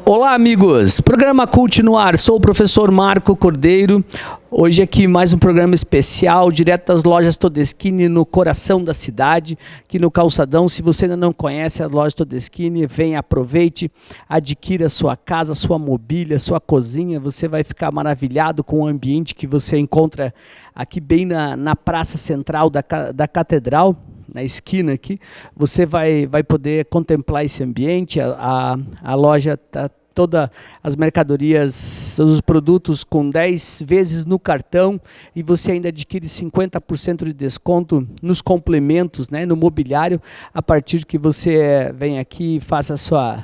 Olá, amigos! Programa Cult no ar. Sou o professor Marco Cordeiro. Hoje aqui mais um programa especial, direto das lojas Todeschini, no coração da cidade, aqui no Calçadão. Se você ainda não conhece as lojas Todeschini, venha, aproveite, adquira sua casa, sua mobília, sua cozinha. Você vai ficar maravilhado com o ambiente que você encontra aqui bem na praça central da Catedral. Na esquina aqui, você vai poder contemplar esse ambiente. A loja está todas as mercadorias, todos os produtos com 10 vezes no cartão, e você ainda adquire 50% de desconto nos complementos, né, no mobiliário, a partir que você vem aqui e faça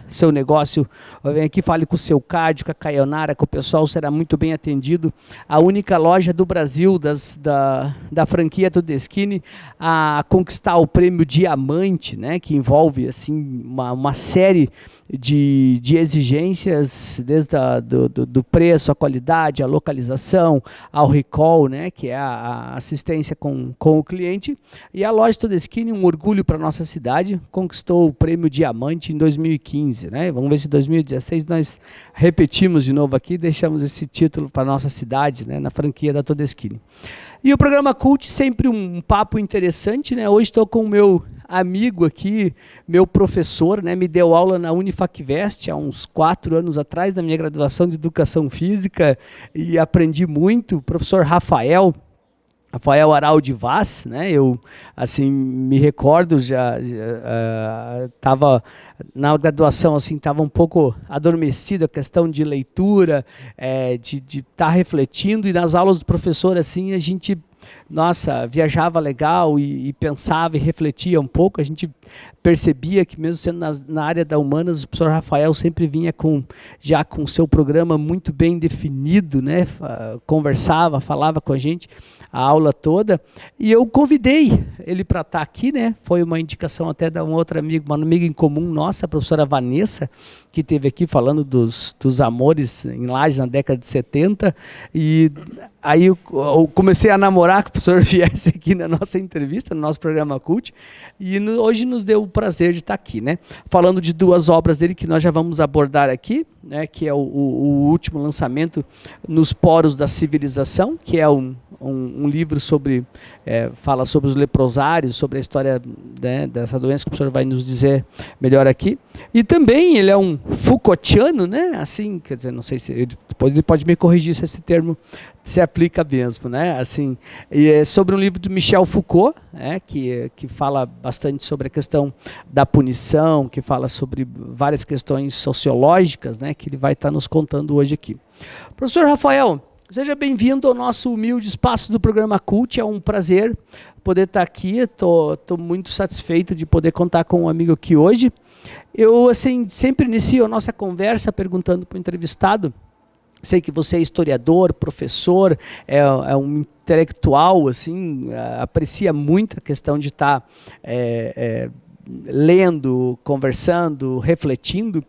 seu negócio, vem aqui, fale com o seu Cádio, com a Caionara, que o pessoal será muito bem atendido. A única loja do Brasil da franquia Todeschini a conquistar o prêmio Diamante, né, que envolve assim, uma série de exigências, desde do preço, a qualidade, a localização, ao recall, né, que é a assistência com o cliente. E a loja Todeschini, um orgulho para a nossa cidade, conquistou o prêmio Diamante em 2015. Né? Vamos ver se em 2016 nós repetimos de novo aqui, deixamos esse título para a nossa cidade, né, na franquia da Todeschini. E o programa Cult, sempre um papo interessante, né? Hoje estou com o meu amigo aqui, meu professor, né? Me deu aula na Unifacvest há uns 4 anos atrás, na minha graduação de Educação Física, e aprendi muito. O professor Rafael Araldi Vaz, né? Eu assim me recordo, já estava na graduação, assim, estava um pouco adormecido a questão de leitura, de estar refletindo, e nas aulas do professor, assim, a gente, nossa, viajava legal e pensava e refletia um pouco. A gente percebia que mesmo sendo na área da humanas, o professor Rafael sempre vinha já com o seu programa muito bem definido, né? Conversava, falava com a gente a aula toda, e eu convidei ele para estar aqui, né? Foi uma indicação até de uma amiga em comum nossa, a professora Vanessa, que esteve aqui falando dos amores em Lages na década de 70, e aí eu comecei a namorar que o professor viesse aqui na nossa entrevista, no nosso programa Cult, e hoje nos deu o prazer de estar aqui, né? Falando de 2 obras dele que nós já vamos abordar aqui, né? Que é o último lançamento, Nos Poros da Civilização, que é um livro sobre, fala sobre os leprosários, sobre a história, né, dessa doença, que o professor vai nos dizer melhor aqui. E também ele é um Foucaultiano, né? Assim, quer dizer, não sei se ele pode me corrigir se esse termo se aplica mesmo, né? Assim, e é sobre um livro de Michel Foucault, né, que fala bastante sobre a questão da punição, que fala sobre várias questões sociológicas, né, que ele vai estar nos contando hoje aqui. Professor Rafael, seja bem-vindo ao nosso humilde espaço do programa Cult. É um prazer poder estar aqui. Estou muito satisfeito de poder contar com um amigo aqui hoje. Eu, assim, sempre inicio a nossa conversa perguntando para o entrevistado. Sei que você é historiador, professor, é um intelectual, assim, aprecia muito a questão de estar lendo, conversando, refletindo.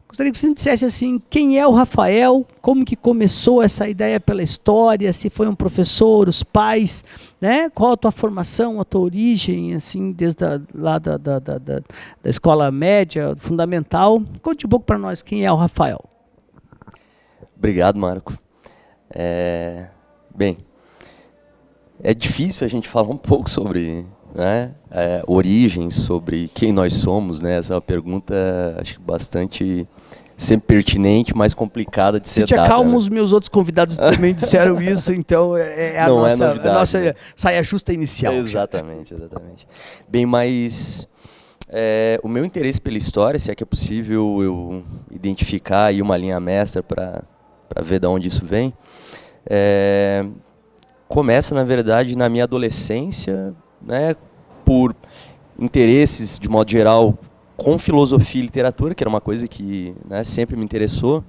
Gostaria que você me dissesse assim, quem é o Rafael, como que começou essa ideia pela história, se foi um professor, os pais, né? Qual a tua formação, a tua origem, assim, desde lá da escola média, fundamental. Conte um pouco para nós quem é o Rafael. Obrigado, Marco. Bem, é difícil a gente falar um pouco sobre, né, origens, sobre quem nós somos, né? Essa é uma pergunta, acho que bastante sempre pertinente, mas complicada de ser dada. Se te acalma, né? Os meus outros convidados também disseram isso, então a nossa saia justa inicial. Exatamente. Bem, mas o meu interesse pela história, se é que é possível eu identificar aí uma linha mestra para ver de onde isso vem, começa, na verdade, na minha adolescência, né, por interesses, de modo geral, com filosofia e literatura, que era uma coisa que, né, sempre me interessou.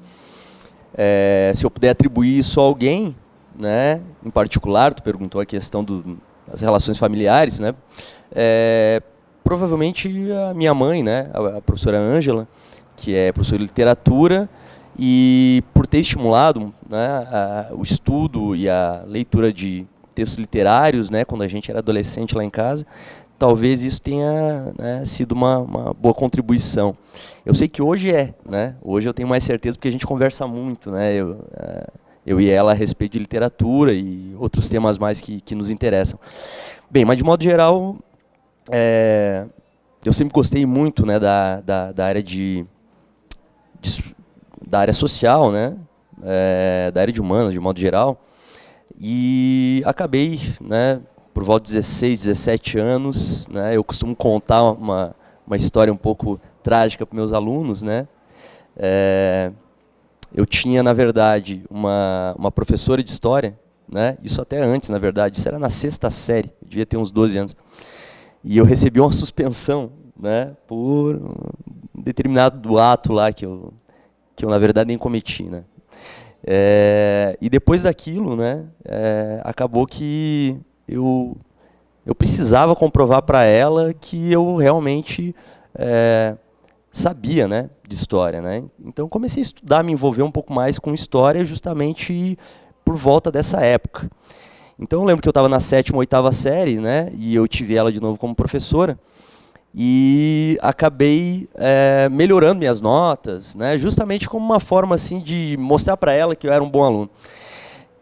Se eu puder atribuir isso a alguém, né, em particular, tu perguntou a questão das relações familiares, né, provavelmente a minha mãe, né, a professora Ângela, que é professora de literatura, e por ter estimulado, né, o estudo e a leitura de textos literários, né, quando a gente era adolescente lá em casa, talvez isso tenha, né, sido uma boa contribuição. Eu sei que hoje né? Hoje eu tenho mais certeza porque a gente conversa muito, né? Eu e ela a respeito de literatura e outros temas mais que nos interessam. Bem, mas de modo geral, eu sempre gostei muito, né, da área da área social, né? Da área de humanas, de modo geral. E acabei, né, por volta de 16, 17 anos, né, eu costumo contar uma história um pouco trágica para meus alunos, né. Eu tinha, na verdade, uma professora de história, né, isso até antes, na verdade, isso era na 6ª série, eu devia ter uns 12 anos, e eu recebi uma suspensão, né, por um determinado ato lá que eu na verdade nem cometi, né. E depois daquilo, né, acabou que eu precisava comprovar para ela que eu realmente sabia, né, de história, né. Então comecei a estudar, me envolver um pouco mais com história justamente por volta dessa época. Então eu lembro que eu estava na 7ª, 8ª série, né, e eu tive ela de novo como professora. E acabei melhorando minhas notas, né, justamente como uma forma assim, de mostrar para ela que eu era um bom aluno.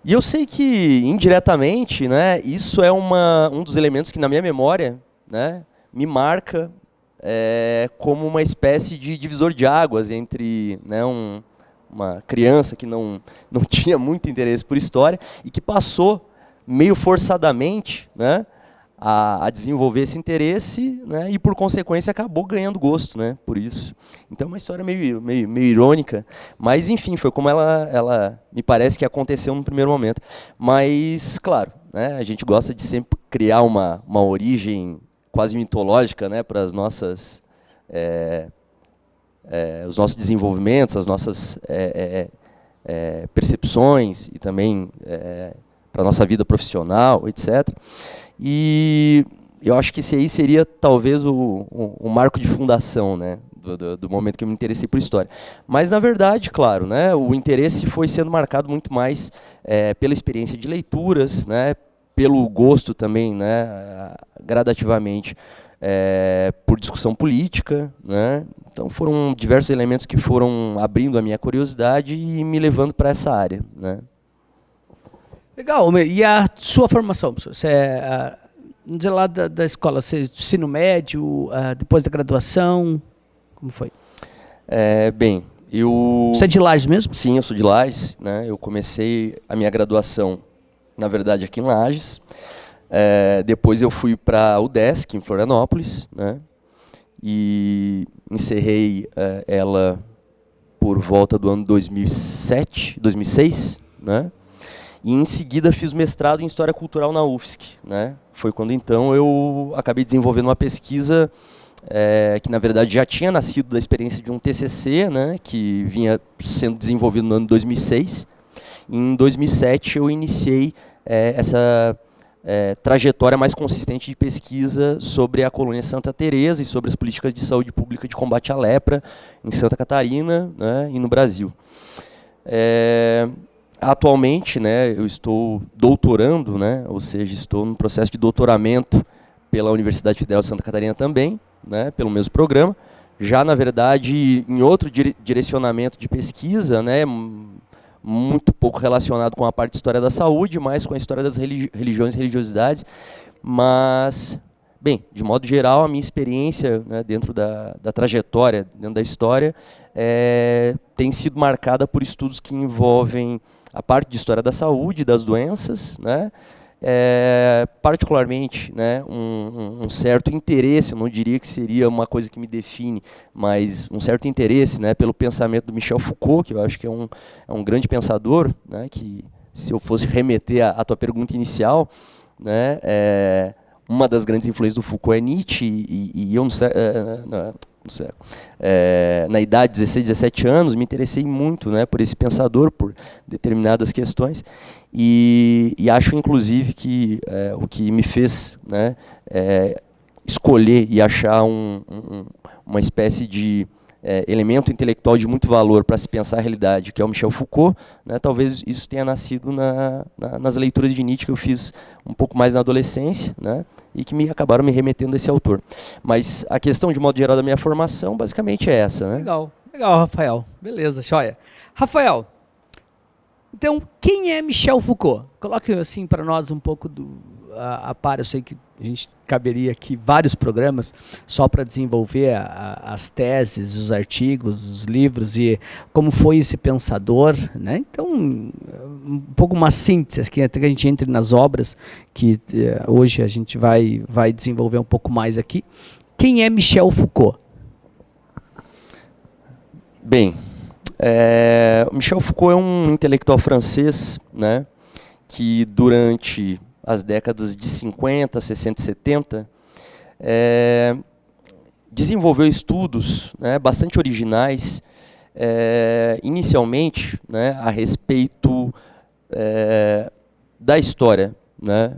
E eu sei que, indiretamente, né, isso é um dos elementos que, na minha memória, né, me marca como uma espécie de divisor de águas entre, né, uma criança que não tinha muito interesse por história e que passou, meio forçadamente, né, a desenvolver esse interesse, né, e por consequência acabou ganhando gosto, né, por isso. Então é uma história meio irônica, mas enfim, foi como ela me parece que aconteceu no primeiro momento. Mas, claro, né, a gente gosta de sempre criar uma origem quase mitológica, né, para as nossas, os nossos desenvolvimentos, as nossas percepções e também para a nossa vida profissional, etc. E eu acho que esse aí seria talvez o marco de fundação, né, do momento que eu me interessei por história. Mas, na verdade, claro, né, o interesse foi sendo marcado muito mais pela experiência de leituras, né, pelo gosto também, né, gradativamente, por discussão política, né. Então foram diversos elementos que foram abrindo a minha curiosidade e me levando para essa área, né. Legal. E a sua formação, professor? Você de lá da escola, você ensino médio, depois da graduação, como foi? Bem, Você é de Lages mesmo? Sim, eu sou de Lages, né? Eu comecei a minha graduação, na verdade, aqui em Lages. Depois eu fui para a UDESC, em Florianópolis, né? E encerrei ela por volta do ano 2007, 2006, né? E em seguida fiz mestrado em História Cultural na UFSC, né? Foi quando então eu acabei desenvolvendo uma pesquisa que na verdade já tinha nascido da experiência de um TCC, né? Que vinha sendo desenvolvido no ano 2006. E em 2007 eu iniciei essa trajetória mais consistente de pesquisa sobre a colônia Santa Teresa e sobre as políticas de saúde pública de combate à lepra em Santa Catarina, né? E no Brasil. Atualmente, né, eu estou doutorando, né, ou seja, estou no processo de doutoramento pela Universidade Federal de Santa Catarina também, né, pelo mesmo programa. Já, na verdade, em outro direcionamento de pesquisa, né, muito pouco relacionado com a parte de história da saúde, mais com a história das religiões e religiosidades. Mas, bem, de modo geral, a minha experiência, né, dentro da trajetória, dentro da história, tem sido marcada por estudos que envolvem a parte de história da saúde, das doenças, né? Particularmente, né, um certo interesse, eu não diria que seria uma coisa que me define, mas um certo interesse, né, pelo pensamento do Michel Foucault, que eu acho que é um grande pensador, né, que, se eu fosse remeter à tua pergunta inicial, né, uma das grandes influências do Foucault é Nietzsche, e eu não sei, na idade de 16, 17 anos, me interessei muito, né, por esse pensador, por determinadas questões, e acho, inclusive, que o que me fez, né, escolher e achar uma espécie de elemento intelectual de muito valor para se pensar a realidade, que é o Michel Foucault, né, talvez isso tenha nascido nas leituras de Nietzsche que eu fiz um pouco mais na adolescência, né, e que acabaram me remetendo a esse autor. Mas a questão, de modo geral, da minha formação, basicamente é essa. Né? Legal, legal, Rafael. Beleza, joia. Rafael, então, quem é Michel Foucault? Coloque assim para nós um pouco a par. Eu sei que a gente caberia aqui vários programas só para desenvolver as teses, os artigos, os livros e como foi esse pensador, né? Então, um pouco uma síntese, aqui, até que a gente entre nas obras, que hoje a gente vai desenvolver um pouco mais aqui. Quem é Michel Foucault? Bem, Michel Foucault é um intelectual francês, né, que durante as décadas de 50, 60 e 70 desenvolveu estudos, né, bastante originais, inicialmente, né, a respeito da história, né,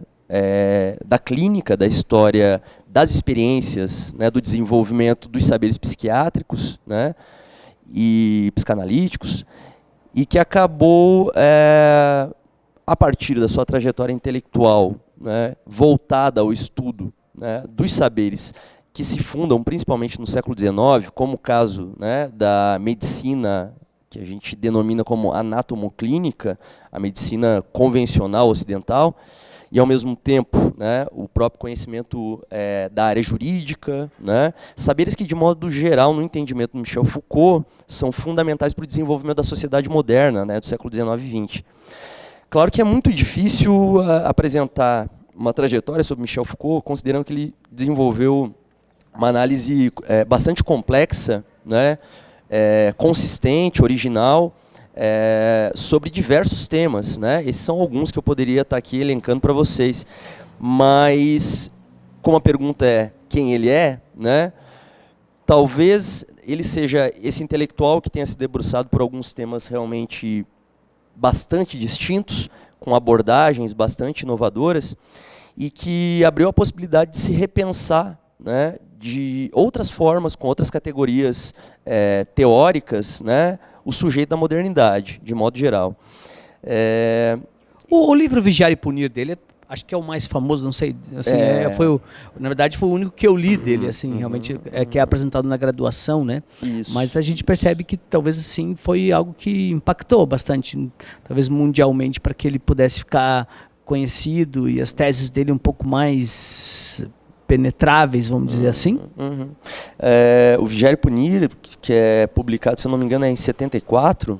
da clínica, da história das experiências, né, do desenvolvimento dos saberes psiquiátricos, né, e psicanalíticos, e que acabou, a partir da sua trajetória intelectual, né, voltada ao estudo, né, dos saberes que se fundam principalmente no século XIX, como o caso, né, da medicina que a gente denomina como anatomoclínica, a medicina convencional ocidental, e, ao mesmo tempo, né, o próprio conhecimento da área jurídica, né, saberes que, de modo geral, no entendimento do Michel Foucault, são fundamentais para o desenvolvimento da sociedade moderna, né, do século XIX e XX. Claro que é muito difícil apresentar uma trajetória sobre Michel Foucault, considerando que ele desenvolveu uma análise bastante complexa, né, consistente, original, sobre diversos temas, né? Esses são alguns que eu poderia estar aqui elencando para vocês. Mas, como a pergunta é quem ele é, né? Talvez ele seja esse intelectual que tenha se debruçado por alguns temas realmente bastante distintos, com abordagens bastante inovadoras, e que abriu a possibilidade de se repensar, né, de outras formas, com outras categorias teóricas, né, o sujeito da modernidade, de modo geral. O livro Vigiar e Punir dele, acho que é o mais famoso, não sei, assim, na verdade foi o único que eu li dele, assim, realmente, que é apresentado na graduação, né? Isso. Mas a gente percebe que talvez assim foi algo que impactou bastante, talvez mundialmente, para que ele pudesse ficar conhecido e as teses dele um pouco mais penetráveis, vamos dizer assim. O Vigiar e Punir, que é publicado, se eu não me engano, em 74,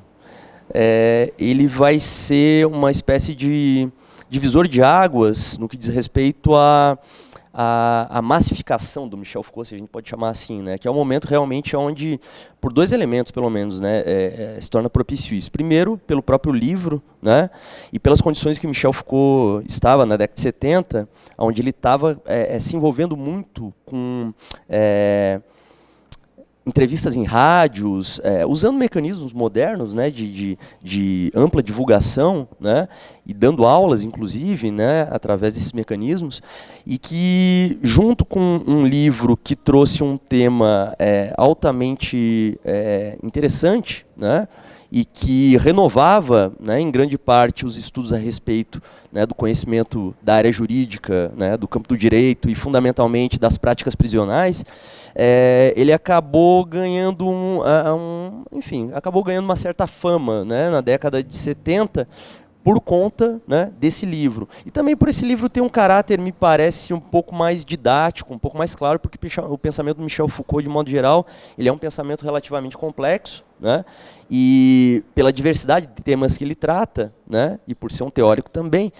ele vai ser uma espécie de divisor de águas no que diz respeito à massificação do Michel Foucault, se a gente pode chamar assim, né? Que é um momento realmente onde, por dois elementos pelo menos, né, se torna propício isso. Primeiro, pelo próprio livro, né, e pelas condições que o Michel Foucault estava na década de 70, onde ele estava se envolvendo muito com entrevistas em rádios, usando mecanismos modernos, né, de ampla divulgação, né, e dando aulas, inclusive, né, através desses mecanismos, e que, junto com um livro que trouxe um tema altamente interessante, né, e que renovava, né, em grande parte, os estudos a respeito, né, do conhecimento da área jurídica, né, do campo do direito e, fundamentalmente, das práticas prisionais, ele acabou ganhando acabou ganhando uma certa fama, né, na década de 70, por conta, né, desse livro. E também por esse livro ter um caráter, me parece, um pouco mais didático, um pouco mais claro, porque o pensamento do Michel Foucault, de modo geral, ele é um pensamento relativamente complexo, né, e pela diversidade de temas que ele trata, né, e por ser um teórico também,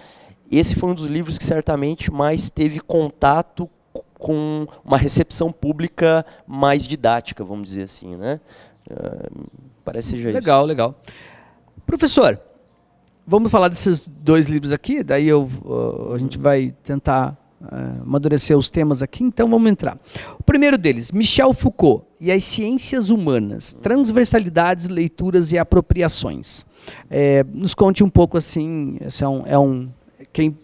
esse foi um dos livros que certamente mais teve contato com uma recepção pública mais didática, vamos dizer assim, né? Parece que seja isso. Legal, legal. Professor, vamos falar desses dois livros aqui, daí a gente vai tentar amadurecer os temas aqui, então vamos entrar. O primeiro deles, Michel Foucault e as Ciências Humanas, Transversalidades, Leituras e Apropriações. Nos conte um pouco assim, quem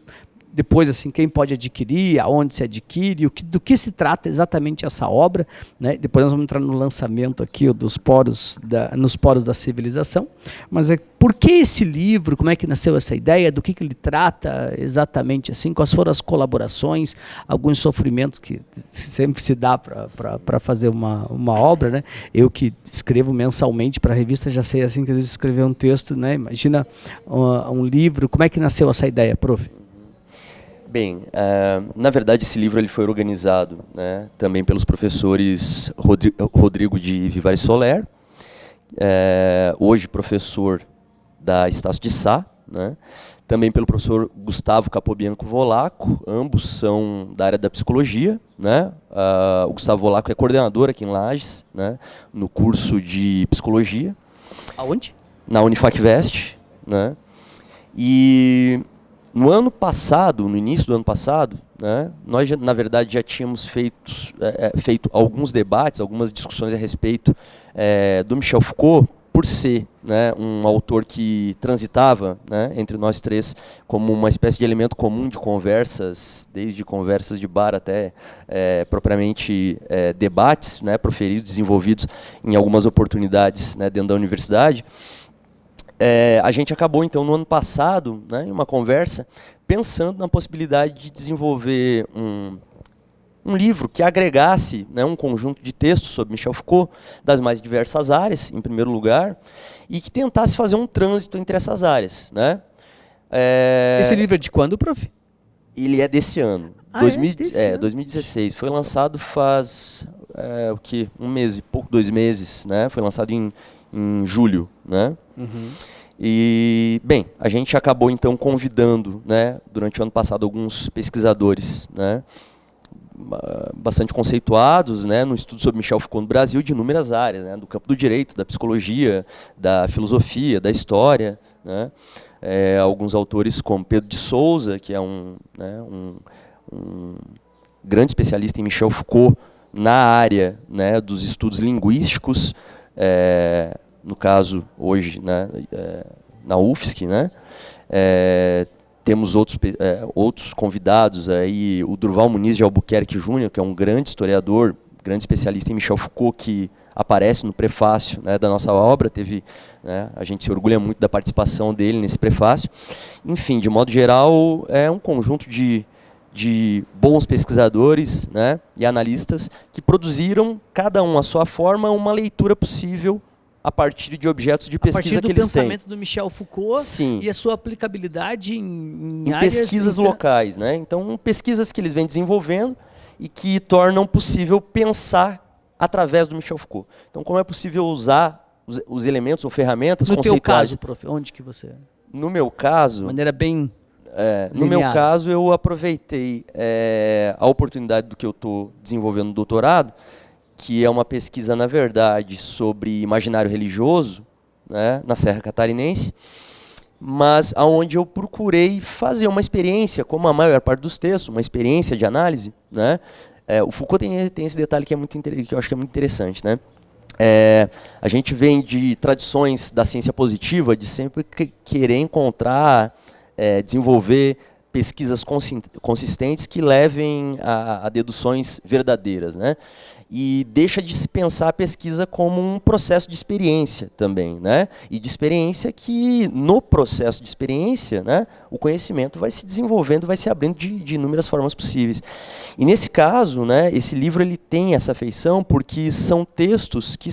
depois, assim, quem pode adquirir, aonde se adquire, do que se trata exatamente essa obra, né? Depois nós vamos entrar no lançamento aqui nos poros da civilização. Mas por que esse livro? Como é que nasceu essa ideia? Do que ele trata exatamente assim? Quais foram as colaborações? Alguns sofrimentos que sempre se dá para fazer uma obra, né? Eu que escrevo mensalmente para a revista já sei assim que às vezes escrever um texto, né? Imagina um livro. Como é que nasceu essa ideia, prof? Bem, na verdade esse livro ele foi organizado, né, também pelos professores Rodrigo de Vivares Soler, hoje professor da Estácio de Sá, né, também pelo professor Gustavo Capobianco Volaco, ambos são da área da psicologia, né, o Gustavo Volaco é coordenador aqui em Lages, né, no curso de psicologia. Aonde? Na Unifacvest, né, e no ano passado, no início do ano passado, né, nós, na verdade, já tínhamos feito alguns debates, algumas discussões a respeito do Michel Foucault, por ser, né, um autor que transitava, né, entre nós três como uma espécie de elemento comum de conversas, desde conversas de bar até propriamente debates, né, proferidos, desenvolvidos em algumas oportunidades, né, dentro da universidade. A gente acabou, então, no ano passado, né, em uma conversa, pensando na possibilidade de desenvolver um livro que agregasse, né, um conjunto de textos sobre Michel Foucault, das mais diversas áreas, em primeiro lugar, e que tentasse fazer um trânsito entre essas áreas. Né? Esse livro é de quando, prof? Ele é desse ano. Desse ano? 2016. Foi lançado faz o quê? Um mês e pouco, 2 meses. Né? Foi lançado em julho. Né? Uhum. E, bem, a gente acabou, então, convidando, né, durante o ano passado, alguns pesquisadores, né, bastante conceituados, né, no estudo sobre Michel Foucault no Brasil, de inúmeras áreas, né, do campo do direito, da psicologia, da filosofia, da história, né, alguns autores como Pedro de Souza, que é um grande especialista em Michel Foucault na área, né, dos estudos linguísticos, no caso, hoje, né, na UFSC, né, temos outros convidados, aí, o Durval Muniz de Albuquerque Júnior, que é um grande historiador, grande especialista em Michel Foucault, que aparece no prefácio, né, da nossa obra. Né, a gente se orgulha muito da participação dele nesse prefácio. Enfim, de modo geral, é um conjunto de bons pesquisadores, né, e analistas que produziram, cada um à sua forma, uma leitura possível a partir de objetos de pesquisa que eles têm. A partir do pensamento do Michel Foucault. Sim. E a sua aplicabilidade em áreas pesquisas locais, né? Então, pesquisas que eles vêm desenvolvendo e que tornam possível pensar através do Michel Foucault. Então, como é possível usar os elementos ou ferramentas conceituais? No teu caso, prof, onde que você... No meu caso... De maneira bem... no meu caso, eu aproveitei a oportunidade do que eu estou desenvolvendo no doutorado, que é uma pesquisa, na verdade, sobre imaginário religioso, né, na Serra Catarinense, mas onde eu procurei fazer uma experiência, como a maior parte dos textos, uma experiência de análise. Né? O Foucault tem esse detalhe que eu acho que é muito interessante. Né? A gente vem de tradições da ciência positiva, de sempre querer encontrar, desenvolver pesquisas consistentes que levem a deduções verdadeiras. Né? E deixa de se pensar a pesquisa como um processo de experiência também, né? E de experiência que, no processo de experiência, né, o conhecimento vai se desenvolvendo, vai se abrindo de inúmeras formas possíveis. E nesse caso, né, esse livro ele tem essa feição porque são textos que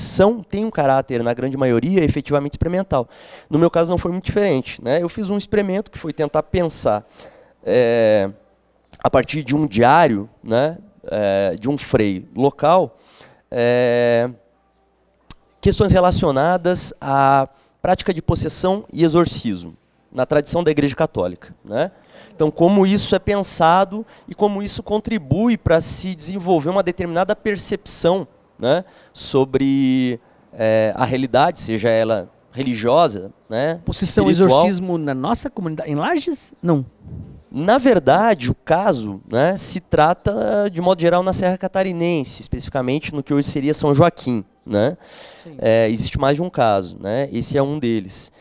têm um caráter, na grande maioria, efetivamente experimental. No meu caso não foi muito diferente. Né? Eu fiz um experimento que foi tentar pensar a partir de um diário, né, de um frei local, questões relacionadas à prática de possessão e exorcismo, na tradição da Igreja Católica. Né? Então, como isso é pensado e como isso contribui para se desenvolver uma determinada percepção, né, sobre a realidade, seja ela religiosa, né, possessão e exorcismo na nossa comunidade, em Lages? Não. Na verdade, o caso, né, se trata, de modo geral, na Serra Catarinense, especificamente no que hoje seria São Joaquim. Né? Existe mais de um caso, né? Esse é um deles.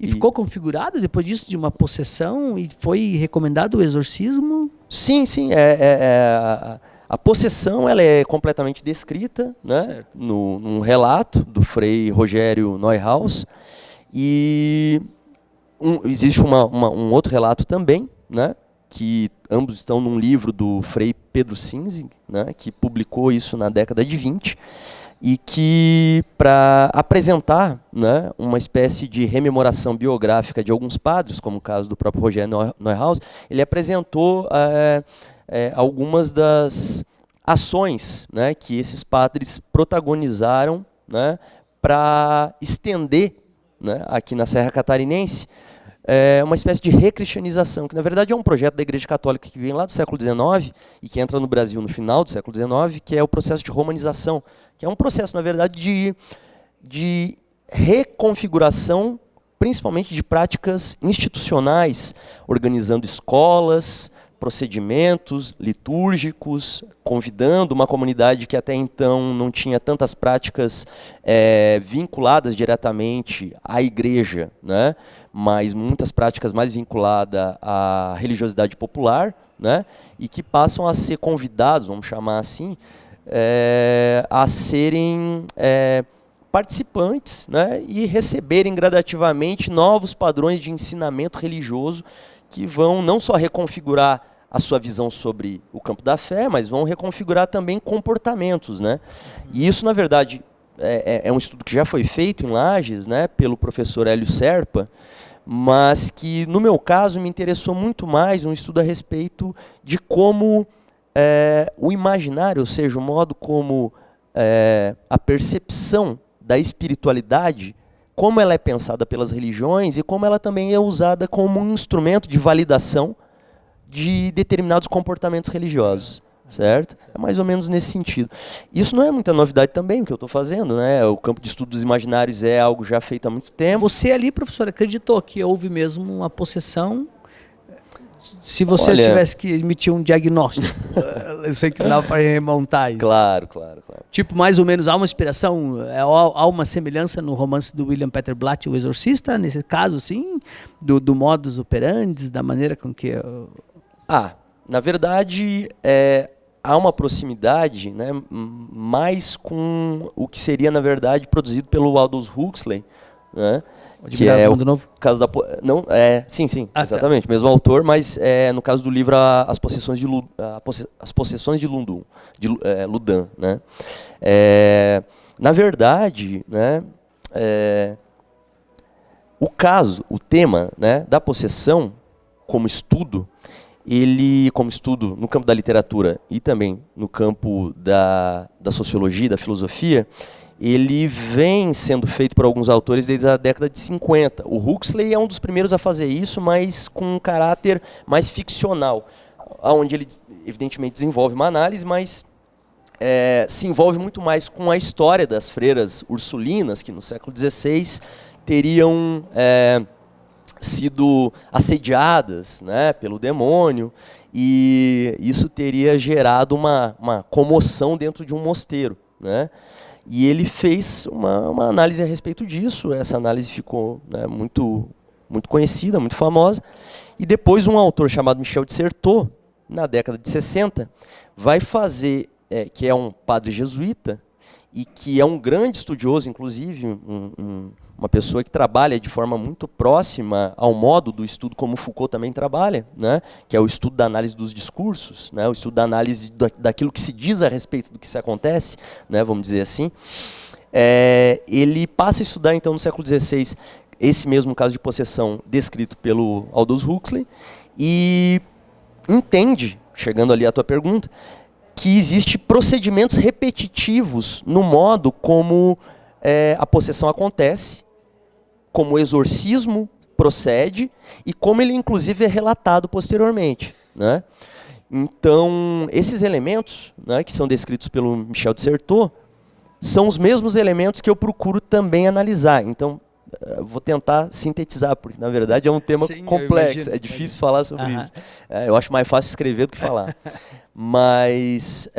E ficou configurado depois disso de uma possessão e foi recomendado o exorcismo? Sim, sim. A possessão ela é completamente descrita, né, num relato do Frei Rogério Neuhaus. E existe um outro relato também, né, que ambos estão num livro do Frei Pedro Sinzig, né, que publicou isso na década de 20, e que, para apresentar, né, uma espécie de rememoração biográfica de alguns padres, como o caso do próprio Rogério Neuhaus, ele apresentou algumas das ações, né, que esses padres protagonizaram, né, para estender, né, aqui na Serra Catarinense, uma espécie de recristianização, que na verdade é um projeto da Igreja Católica que vem lá do século XIX e que entra no Brasil no final do século XIX, que é o processo de romanização, que é um processo, na verdade, de reconfiguração, principalmente de práticas institucionais, organizando escolas, procedimentos litúrgicos, convidando uma comunidade que até então não tinha tantas práticas vinculadas diretamente à igreja, né? Mas muitas práticas mais vinculadas à religiosidade popular, né? E que passam a ser convidados, vamos chamar assim, a serem participantes, né? E receberem gradativamente novos padrões de ensinamento religioso que vão não só reconfigurar a sua visão sobre o campo da fé, mas vão reconfigurar também comportamentos, né? E isso, na verdade, é um estudo que já foi feito em Lages, né, pelo professor Hélio Serpa, mas que, no meu caso, me interessou muito mais um estudo a respeito de como o imaginário, ou seja, o modo como a percepção da espiritualidade, como ela é pensada pelas religiões e como ela também é usada como um instrumento de validação de determinados comportamentos religiosos, certo? É mais ou menos nesse sentido. Isso não é muita novidade também, o que eu estou fazendo, né? O campo de estudo dos imaginários é algo já feito há muito tempo. Você ali, professor, acreditou que houve mesmo uma possessão? Se você tivesse que emitir um diagnóstico, eu sei que não dá para remontar isso. Claro. Tipo, mais ou menos, há uma inspiração, há uma semelhança no romance do William Peter Blatty, O Exorcista, nesse caso, sim? Do modus operandi, da maneira com que... Na verdade, há uma proximidade, né, mais com o que seria, na verdade, produzido pelo Aldous Huxley, né? Que é o caso da sim, exatamente, mesmo autor, mas no caso do livro As Possessões de Ludan, né? Na verdade, né, o tema, né, da possessão como estudo, como estudo no campo da literatura e também no campo da sociologia, da filosofia, ele vem sendo feito por alguns autores desde a década de 50. O Huxley é um dos primeiros a fazer isso, mas com um caráter mais ficcional, onde ele, evidentemente, desenvolve uma análise, mas se envolve muito mais com a história das freiras ursulinas, que no século XVI teriam sido assediadas, né, pelo demônio, e isso teria gerado uma comoção dentro de um mosteiro, né? E ele fez uma análise a respeito disso. Essa análise ficou, né, muito conhecida, muito famosa. E depois um autor chamado Michel de Certeau, na década de 60, vai fazer, que é um padre jesuíta, e que é um grande estudioso, inclusive, uma pessoa que trabalha de forma muito próxima ao modo do estudo como Foucault também trabalha, né? Que é o estudo da análise dos discursos, né? O estudo da análise daquilo que se diz a respeito do que se acontece, né? Vamos dizer assim. Ele passa a estudar, então, no século XVI, esse mesmo caso de possessão descrito pelo Aldous Huxley, e entende, chegando ali à tua pergunta, que existe procedimentos repetitivos no modo como a possessão acontece, como o exorcismo procede e como ele, inclusive, é relatado posteriormente, né? Então, esses elementos, né, que são descritos pelo Michel de Certeau, são os mesmos elementos que eu procuro também analisar. Então, vou tentar sintetizar, porque, na verdade, é um tema complexo. É difícil falar sobre isso. Eu acho mais fácil escrever do que falar. Mas,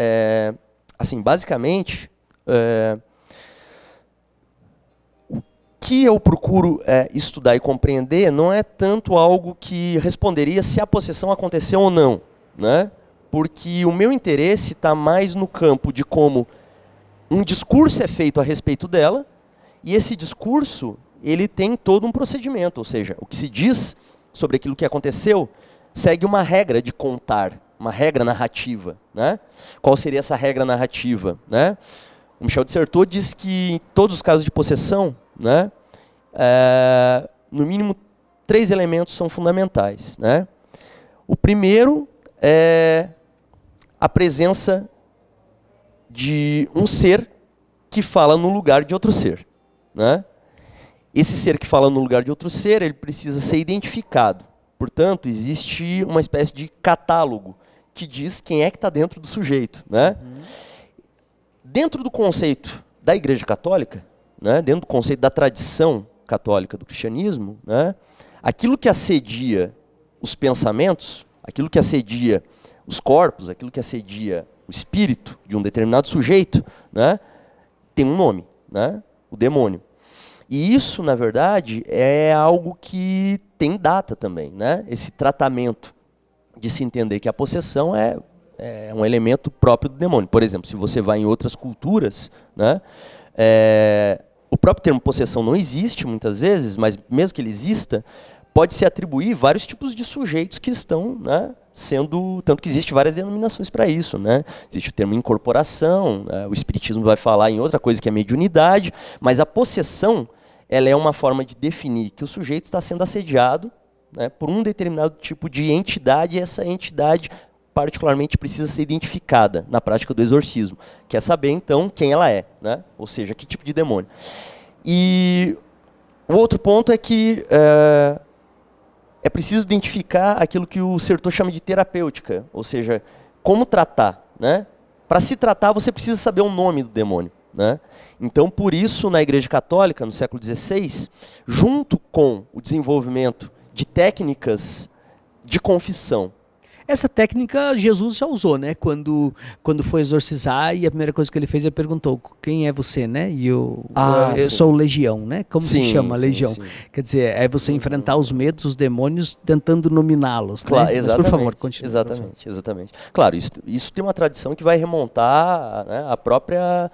assim, basicamente, o que eu procuro estudar e compreender não é tanto algo que responderia se a possessão aconteceu ou não, né? Porque o meu interesse está mais no campo de como um discurso é feito a respeito dela, e esse discurso ele tem todo um procedimento, ou seja, o que se diz sobre aquilo que aconteceu segue uma regra de contar, uma regra narrativa, né? Qual seria essa regra narrativa, né? O Michel de Certeau diz que em todos os casos de possessão, né, no mínimo 3 elementos são fundamentais, né? O primeiro é a presença de um ser que fala no lugar de outro ser, né? Esse ser que fala no lugar de outro ser, ele precisa ser identificado. Portanto, existe uma espécie de catálogo que diz quem é que está dentro do sujeito, né? Dentro do conceito da Igreja Católica, né, dentro do conceito da tradição católica do cristianismo, né, aquilo que assedia os pensamentos, aquilo que assedia os corpos, aquilo que assedia o espírito de um determinado sujeito, né, tem um nome, né, o demônio. E isso, na verdade, é algo que tem data também, né? Esse tratamento de se entender que a possessão é um elemento próprio do demônio. Por exemplo, se você vai em outras culturas, né, o próprio termo possessão não existe muitas vezes, mas mesmo que ele exista, pode-se atribuir vários tipos de sujeitos que estão, né, sendo... Tanto que existe várias denominações para isso, né? Existe o termo incorporação, né, o espiritismo vai falar em outra coisa que é mediunidade, mas a possessão ela é uma forma de definir que o sujeito está sendo assediado, né, por um determinado tipo de entidade, e essa entidade particularmente precisa ser identificada na prática do exorcismo. Quer saber, então, quem ela é, né? Ou seja, que tipo de demônio. E o outro ponto é que é preciso identificar aquilo que o Certeau chama de terapêutica, ou seja, como tratar, né? Para se tratar, você precisa saber o nome do demônio, né? Então, por isso, na Igreja Católica, no século XVI, junto com o desenvolvimento de técnicas de confissão. Essa técnica Jesus já usou, né? Quando foi exorcizar, e a primeira coisa que ele fez, ele perguntou, quem é você, né? E eu sou Legião, né? Como se chama Legião? Sim. Quer dizer, é você enfrentar os medos, os demônios, tentando nominá-los, claro, né? Exatamente. Mas, por favor, continue. Exatamente. Claro, isso tem uma tradição que vai remontar, né, à própria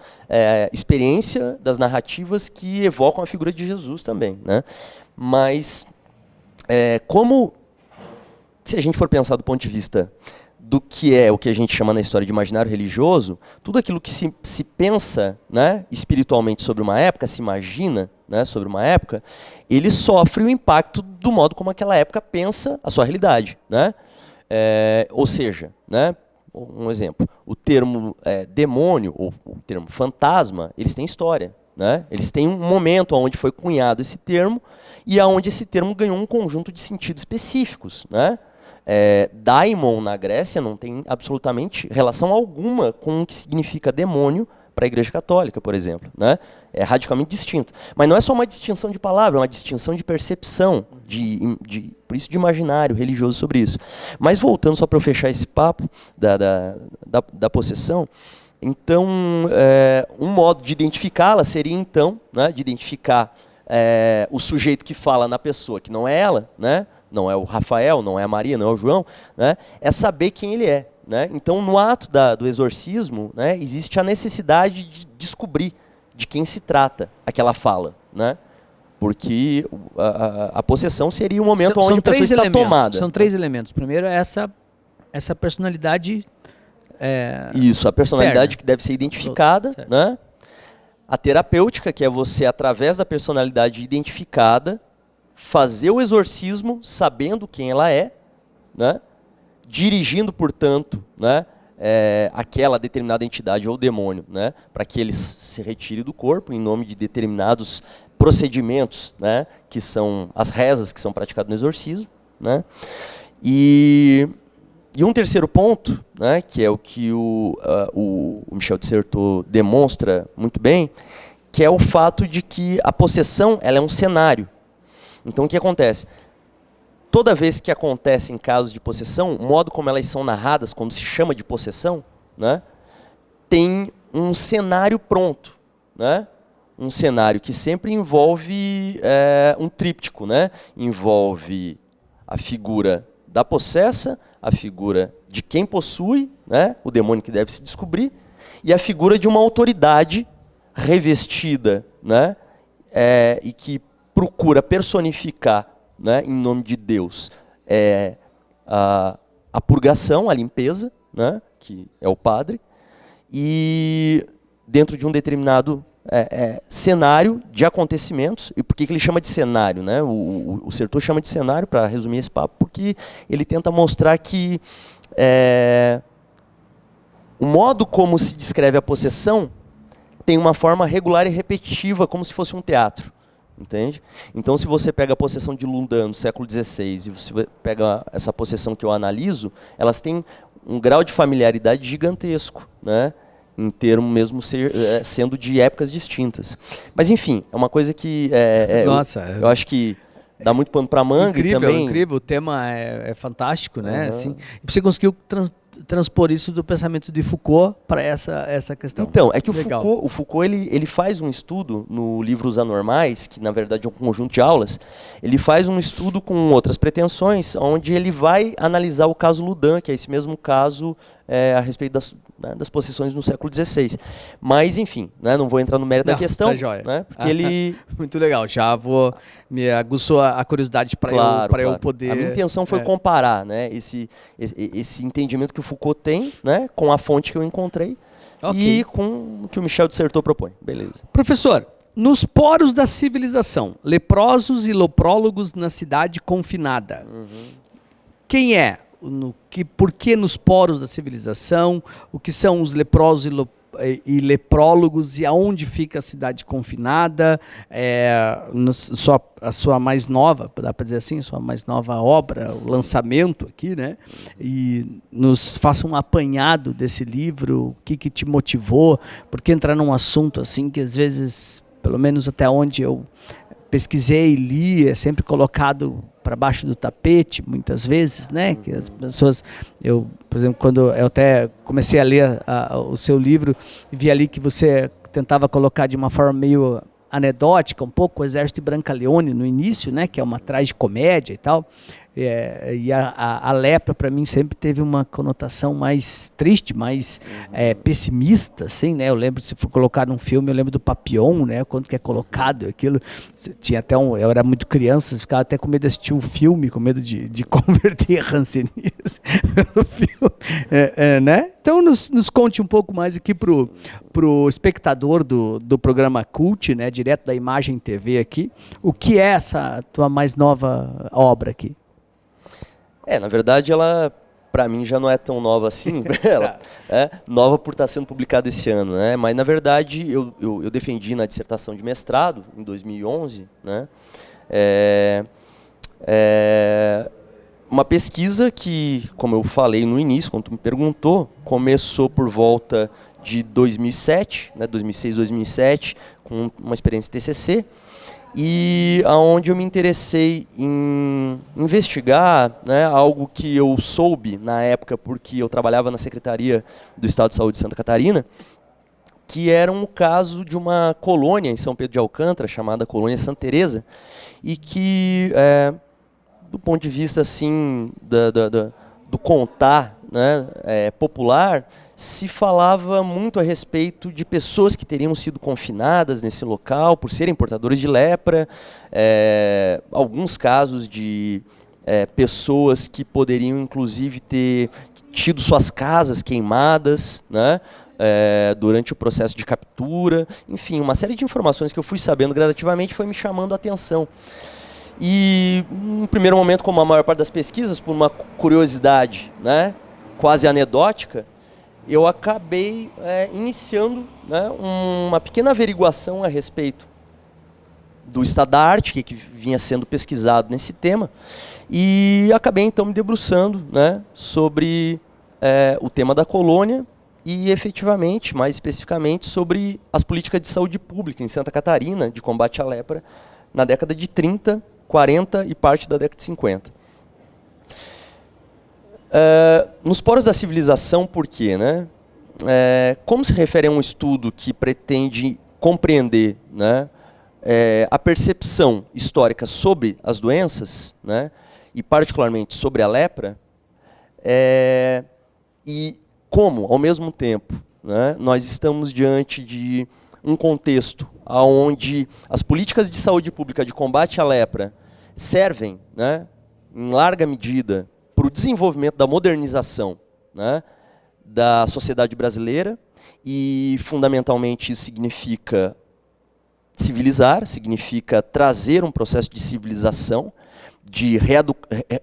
experiência das narrativas que evocam a figura de Jesus também, né? Mas, como... Se a gente for pensar do ponto de vista do que é o que a gente chama na história de imaginário religioso, tudo aquilo que se pensa, né, espiritualmente sobre uma época, se imagina, né, sobre uma época, ele sofre o impacto do modo como aquela época pensa a sua realidade, né? Ou seja, né, um exemplo, o termo demônio ou o termo fantasma, eles têm história. Né? Eles têm um momento onde foi cunhado esse termo e onde esse termo ganhou um conjunto de sentidos específicos, né? Daimon na Grécia não tem absolutamente relação alguma com o que significa demônio para a Igreja Católica, por exemplo, né? É radicalmente distinto. Mas não é só uma distinção de palavra, é uma distinção de percepção, por isso de imaginário religioso sobre isso. Mas voltando só para eu fechar esse papo da possessão, então, um modo de identificá-la seria, então, né, de identificar o sujeito que fala na pessoa, que não é ela, né, não é o Rafael, não é a Maria, não é o João, né, é saber quem ele é. Né? Então, no ato do exorcismo, né, existe a necessidade de descobrir de quem se trata aquela fala. Né? Porque a possessão seria o momento onde a pessoa está tomada. São 3 elementos. Primeiro é essa personalidade... Isso, a personalidade que deve ser identificada, né? A terapêutica, que é você, através da personalidade identificada, fazer o exorcismo sabendo quem ela é, né? Dirigindo, portanto, né, aquela determinada entidade ou demônio, né, para que ele se retire do corpo em nome de determinados procedimentos, né, que são as rezas que são praticadas no exorcismo. Né? E um terceiro ponto, né, que é o que o Michel de Certeau demonstra muito bem, que é o fato de que a possessão ela é um cenário. Então, o que acontece? Toda vez que acontecem casos de possessão, o modo como elas são narradas, como se chama de possessão, né, tem um cenário pronto. Né? um cenário que sempre envolve um tríptico, né? Envolve a figura da possessa, a figura de quem possui, né? O demônio que deve se descobrir, e a figura de uma autoridade revestida, né? E que procura personificar, né, em nome de Deus, a purgação, a limpeza, né, que é o padre, e dentro de um determinado cenário de acontecimentos. E por que ele chama de cenário, né? O Certeau chama de cenário, para resumir esse papo, porque ele tenta mostrar que o modo como se descreve a possessão tem uma forma regular e repetitiva, como se fosse um teatro. Entende? Então, se você pega a possessão de Lundan do século XVI e você pega essa possessão que eu analiso, elas têm um grau de familiaridade gigantesco, né? Em termos mesmo sendo de épocas distintas. Mas, enfim, é uma coisa que Nossa, eu acho que dá muito pano para manga. Incrível, e também... incrível. O tema é fantástico, né? Assim, e você conseguiu transpor isso do pensamento de Foucault para essa questão. Então, é que o Foucault ele faz um estudo no livro Os Anormais, que na verdade é um conjunto de aulas. Ele faz um estudo com outras pretensões, onde ele vai analisar o caso Lundan, que é esse mesmo caso a respeito das possessões no século XVI. Mas, enfim, né, não vou entrar no mérito da questão. Tá joia. Né, porque ele... Muito legal, já me aguçou a curiosidade para eu poder... A minha intenção foi comparar, né, esse entendimento que o Foucault tem, né, com a fonte que eu encontrei, e com o que o Michel de Certeau propõe. Beleza. Professor, nos poros da civilização, leprosos e leprólogos na cidade confinada. Quem é? Por que nos poros da civilização? O que são os leprosos e leprólogos e aonde fica a cidade confinada? A sua mais nova, dá para dizer assim, sua mais nova obra, o lançamento aqui, né? E nos faça um apanhado desse livro, o que te motivou, por que entrar num assunto assim que às vezes, pelo menos até onde eu pesquisei e li, é sempre colocado para baixo do tapete, muitas vezes, né? Que as pessoas, por exemplo, quando eu até comecei a ler o seu livro, vi ali que você tentava colocar de uma forma meio anedótica, um pouco, o Exército de Brancaleone no início, né? Que é uma tragicomédia e tal. E a lepra, para mim, sempre teve uma conotação mais triste, mais pessimista, assim, né? Eu lembro, se for colocar num filme, eu lembro do Papillon, né? Quando que é colocado aquilo. Tinha até eu era muito criança, ficava até com medo de assistir um filme, com medo de converter rancinismo no filme, né? Então, nos conte um pouco mais aqui pro espectador do programa Cult, né? Direto da Imagem TV aqui, o que é essa tua mais nova obra aqui? Na verdade, ela, para mim, já não é tão nova assim. Ela é nova por estar sendo publicada esse ano, né? Mas, na verdade, eu defendi na dissertação de mestrado, em 2011, né? Uma pesquisa que, como eu falei no início, quando tu me perguntou, começou por volta de 2007, né? 2006, 2007, com uma experiência TCC, e aonde eu me interessei em investigar, né, algo que eu soube na época, porque eu trabalhava na Secretaria do Estado de Saúde de Santa Catarina, que era um caso de uma colônia em São Pedro de Alcântara, chamada Colônia Santa Teresa, e que, do ponto de vista assim, do contar, né, popular, se falava muito a respeito de pessoas que teriam sido confinadas nesse local por serem portadores de lepra, alguns casos de pessoas que poderiam inclusive ter tido suas casas queimadas, né, durante o processo de captura, enfim, uma série de informações que eu fui sabendo gradativamente foi me chamando a atenção. E, no primeiro momento, como a maior parte das pesquisas, por uma curiosidade, né, quase anedótica, eu acabei iniciando, né, uma pequena averiguação a respeito do estado da arte, que vinha sendo pesquisado nesse tema, e acabei então me debruçando, né, sobre o tema da colônia e, efetivamente, mais especificamente, sobre as políticas de saúde pública em Santa Catarina de combate à lepra na década de 30, 40 e parte da década de 50. Nos poros da civilização, por quê, né? Como se refere a um estudo que pretende compreender, né, a percepção histórica sobre as doenças, né, e particularmente sobre a lepra, e como, ao mesmo tempo, né, nós estamos diante de um contexto onde as políticas de saúde pública de combate à lepra servem, né, em larga medida, para o desenvolvimento da modernização, né, da sociedade brasileira, e fundamentalmente isso significa civilizar, significa trazer um processo de civilização, de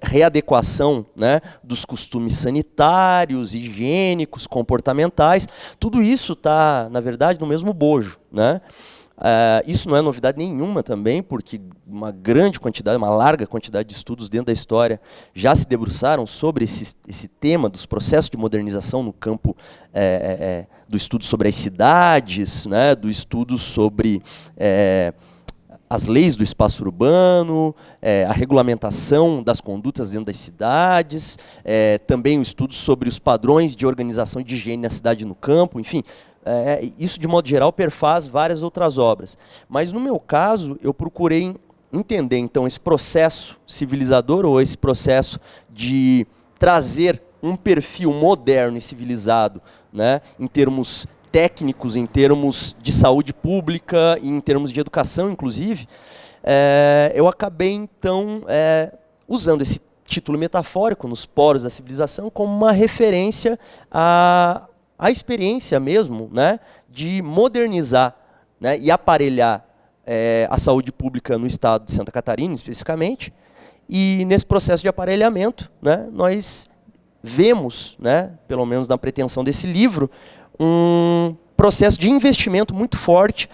readequação, né, dos costumes sanitários, higiênicos, comportamentais. Tudo isso está, na verdade, no mesmo bojo, né? Isso não é novidade nenhuma também, porque uma grande quantidade, uma larga quantidade de estudos dentro da história já se debruçaram sobre esse tema dos processos de modernização no campo do estudo sobre as cidades, né, do estudo sobre as leis do espaço urbano, a regulamentação das condutas dentro das cidades, também o estudo sobre os padrões de organização de higiene na cidade e no campo, enfim. Isso, de modo geral, perfaz várias outras obras. Mas, no meu caso, eu procurei entender, então, esse processo civilizador, ou esse processo de trazer um perfil moderno e civilizado, né, em termos técnicos, em termos de saúde pública, e em termos de educação, inclusive. Eu acabei, então, usando esse título metafórico, Nos Poros da Civilização, como uma referência a experiência mesmo, né, de modernizar, né, e aparelhar a saúde pública no estado de Santa Catarina, especificamente. E nesse processo de aparelhamento, né, nós vemos, né, pelo menos na pretensão desse livro, um processo de investimento muito forte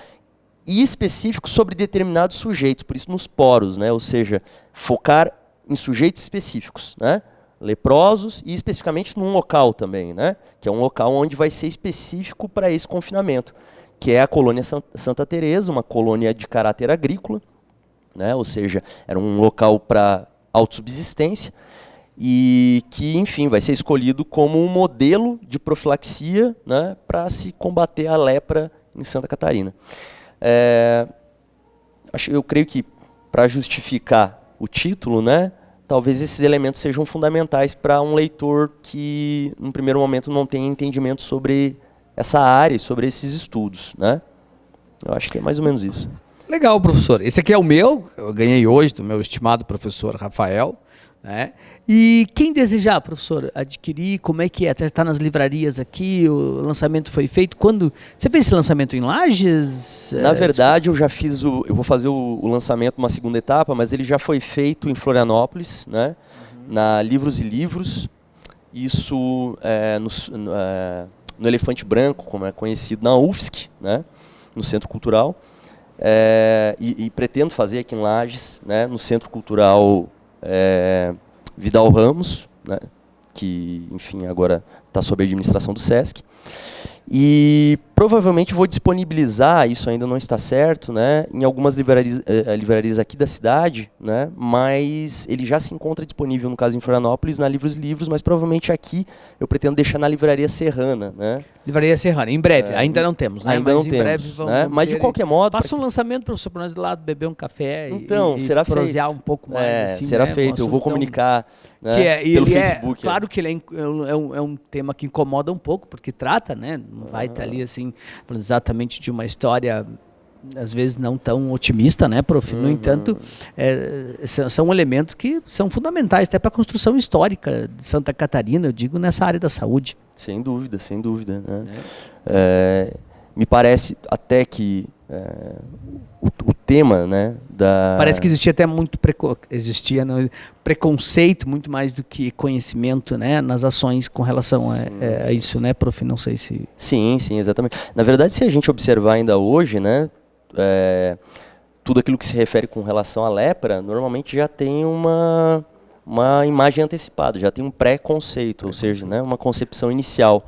e específico sobre determinados sujeitos, por isso nos poros, né, ou seja, focar em sujeitos específicos, né, leprosos, e especificamente num local também, né, que é um local onde vai ser específico para esse confinamento, que é a colônia Santa Teresa, uma colônia de caráter agrícola, né, ou seja, era um local para autossubsistência, e que, enfim, vai ser escolhido como um modelo de profilaxia, né, para se combater a lepra em Santa Catarina. Eu creio que, para justificar o título, né, talvez esses elementos sejam fundamentais para um leitor que, num primeiro momento, não tenha entendimento sobre essa área e sobre esses estudos, né? Eu acho que é mais ou menos isso. Legal, professor. Esse aqui é o meu, eu ganhei hoje do meu estimado professor Rafael, né? E quem desejar, professor, adquirir, como é que é? Está nas livrarias aqui, o lançamento foi feito. Quando? Você fez esse lançamento em Lages? Na verdade, eu já fiz eu vou fazer o lançamento numa segunda etapa, mas ele já foi feito em Florianópolis, né? Na Livros e Livros. Isso no Elefante Branco, como é conhecido, na UFSC, né? No Centro Cultural. E pretendo fazer aqui em Lages, né? No Centro Cultural Vidal Ramos, né, que, enfim, agora está sob a administração do SESC. E provavelmente vou disponibilizar, isso ainda não está certo, né, em algumas livrarias aqui da cidade, né, mas ele já se encontra disponível, no caso em Florianópolis, na Livros e Livros, mas provavelmente aqui eu pretendo deixar na Livraria Serrana. Né. Livraria Serrana, em breve, ainda não temos, né? Ainda mas não em temos, breve vamos, né? Mas de qualquer modo... Faça um lançamento, professor, para nós ir lá beber um café então, e será prosear feito. um pouco mais. Assim, será né, feito, eu vou comunicar, né, pelo Facebook. Claro que ele é um tema que incomoda um pouco, porque trata, né? Não vai estar ali assim, exatamente de uma história, às vezes não tão otimista, né, prof? No entanto, são elementos que são fundamentais até para a construção histórica de Santa Catarina, eu digo, nessa área da saúde. Sem dúvida, né? Me parece até que o tema, né, Parece que existia até muito preconceito, muito mais do que conhecimento, né, nas ações com relação a isso, né, prof? Não sei se... Sim, exatamente. Na verdade, se a gente observar ainda hoje, né, tudo aquilo que se refere com relação à lepra, normalmente já tem uma imagem antecipada, já tem um pré-conceito, ou seja, né, uma concepção inicial.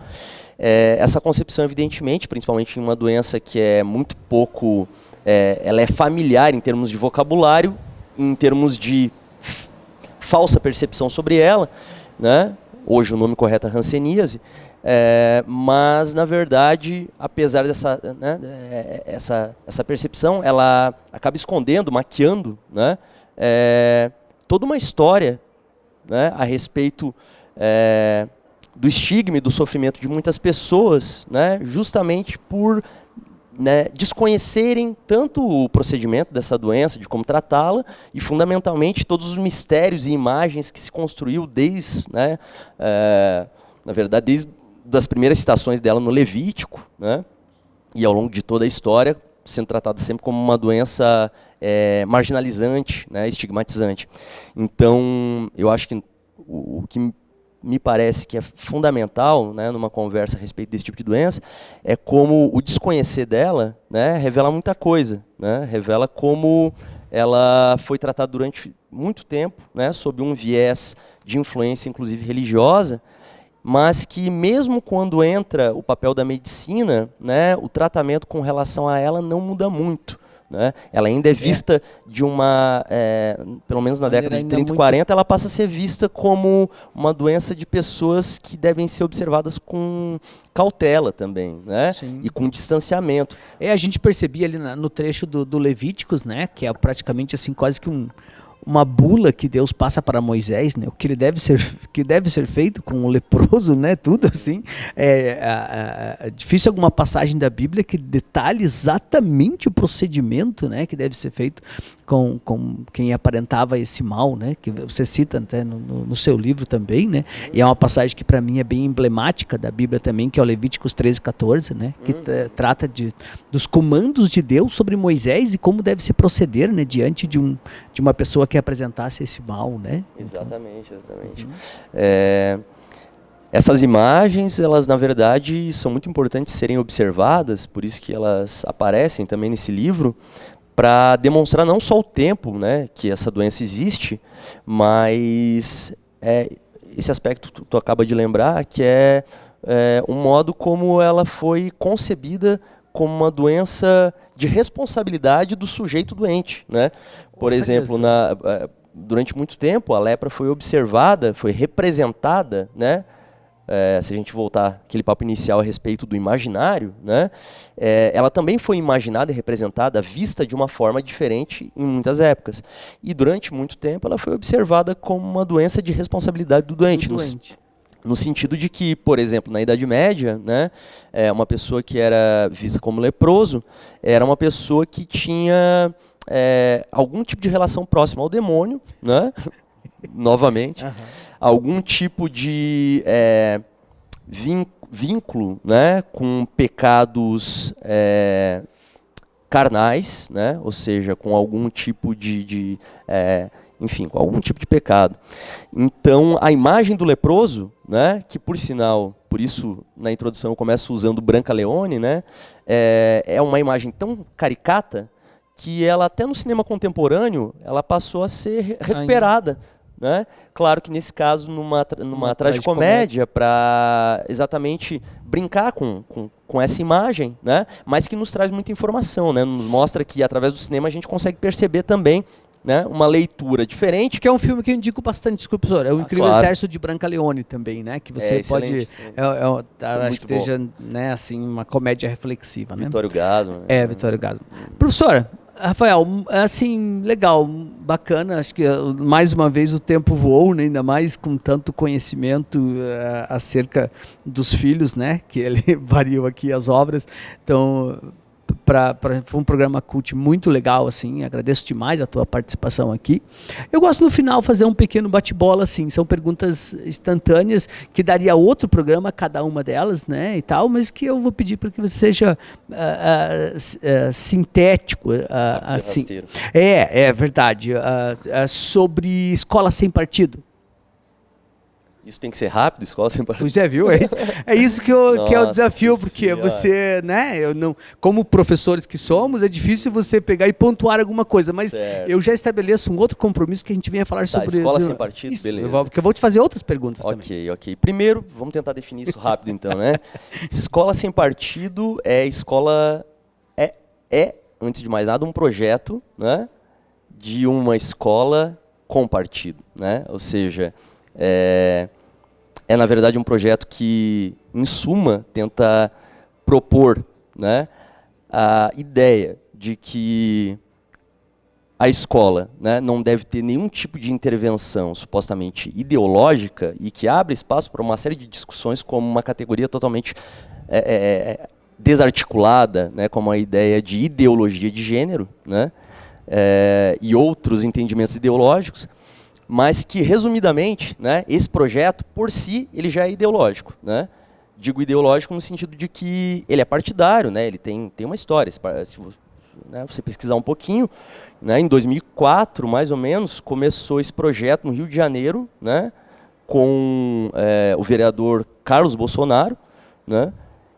Essa concepção, evidentemente, principalmente em uma doença que é muito pouco... ela é familiar em termos de vocabulário, em termos de falsa percepção sobre ela, né? Hoje o nome correto é hanseníase. Mas, na verdade, apesar dessa, né, essa percepção, ela acaba escondendo, maquiando, né, toda uma história, né, a respeito do estigma e do sofrimento de muitas pessoas, né, justamente por, né, desconhecerem tanto o procedimento dessa doença, de como tratá-la, e fundamentalmente todos os mistérios e imagens que se construiu desde, né, na verdade, desde das primeiras citações dela no Levítico, né, e ao longo de toda a história, sendo tratada sempre como uma doença marginalizante, né, estigmatizante. Então, eu acho que o que me parece que é fundamental, né, numa conversa a respeito desse tipo de doença, é como o desconhecer dela, né, revela muita coisa, né, revela como ela foi tratada durante muito tempo, né, sob um viés de influência, inclusive religiosa, mas que mesmo quando entra o papel da medicina, né, o tratamento com relação a ela não muda muito. Né? Ela ainda é vista de uma, pelo menos na década de 30 e 40, ela passa a ser vista como uma doença de pessoas que devem ser observadas com cautela também, né? E com distanciamento. A gente percebia ali no trecho do Levíticos, né, que é praticamente assim, quase que uma bula que Deus passa para Moisés, né? O que deve ser feito com o leproso, né? Tudo assim. É difícil alguma passagem da Bíblia que detalhe exatamente o procedimento, né, que deve ser feito com quem aparentava esse mal, né? Que você cita até no seu livro também, né? E é uma passagem que para mim é bem emblemática da Bíblia também, que é o Levíticos 13:14, né? Que trata dos comandos de Deus sobre Moisés e como deve se proceder, né, diante de uma pessoa que apresentasse esse mal, né? Exatamente. Essas imagens, elas na verdade são muito importantes serem observadas, por isso que elas aparecem também nesse livro, para demonstrar não só o tempo, né, que essa doença existe, mas esse aspecto que tu acaba de lembrar, que é um modo como ela foi concebida como uma doença de responsabilidade do sujeito doente, né? Por exemplo, durante muito tempo a lepra foi observada, foi representada, né? Se a gente voltar aquele papo inicial a respeito do imaginário, né, ela também foi imaginada e representada, vista de uma forma diferente em muitas épocas. E durante muito tempo ela foi observada como uma doença de responsabilidade do doente. No sentido de que, por exemplo, na Idade Média, né, uma pessoa que era vista como leproso era uma pessoa que tinha algum tipo de relação próxima ao demônio, né, novamente, algum tipo de vínculo, né, com pecados carnais, né, ou seja, com algum tipo enfim, com algum tipo de pecado. Então, a imagem do leproso, né, que por sinal, por isso na introdução eu começo usando Branca Leone, né, é uma imagem tão caricata que ela até no cinema contemporâneo ela passou a ser recuperada. Né? Claro que nesse caso numa tragicomédia, para exatamente brincar com essa imagem, né? Mas que nos traz muita informação, né? Nos mostra que através do cinema a gente consegue perceber também, né, uma leitura diferente. Que é um filme que eu indico bastante, desculpe, professor. É o Incrível Exército de Branca Leone também, né? Que você pode... acho que esteja, né, assim, uma comédia reflexiva. Vittorio Gassman. Vittorio Gassman. Professora, Rafael, assim, legal, bacana, acho que mais uma vez o tempo voou, né, ainda mais com tanto conhecimento acerca dos filhos, né, que ele variou aqui as obras, então foi um programa cult muito legal, assim, agradeço demais a tua participação aqui. Eu gosto no final fazer um pequeno bate-bola, assim, são perguntas instantâneas que daria outro programa, cada uma delas, né, e tal, mas que eu vou pedir para que você seja sintético, assim. É verdade, sobre escola sem partido. Isso tem que ser rápido, escola sem partido? Pois viu? É isso que é o desafio, porque você, né, como professores que somos, é difícil você pegar e pontuar alguma coisa, mas eu já estabeleço um outro compromisso que a gente venha falar sobre... Escola sem partido, isso, beleza. Porque eu vou te fazer outras perguntas também. Ok. Primeiro, vamos tentar definir isso rápido então, né? Escola sem partido antes de mais nada, um projeto, né, de uma escola com partido, né? Ou seja, é na verdade um projeto que em suma, tenta propor, né, a ideia de que a escola, né, não deve ter nenhum tipo de intervenção supostamente ideológica e que abre espaço para uma série de discussões como uma categoria totalmente desarticulada, né, como a ideia de ideologia de gênero, né, e outros entendimentos ideológicos, mas que, resumidamente, né, esse projeto, por si, ele já é ideológico, né? Digo ideológico no sentido de que ele é partidário, né, ele tem uma história. Se você pesquisar um pouquinho, né, em 2004, mais ou menos, começou esse projeto no Rio de Janeiro, né, com o vereador Carlos Bolsonaro, né,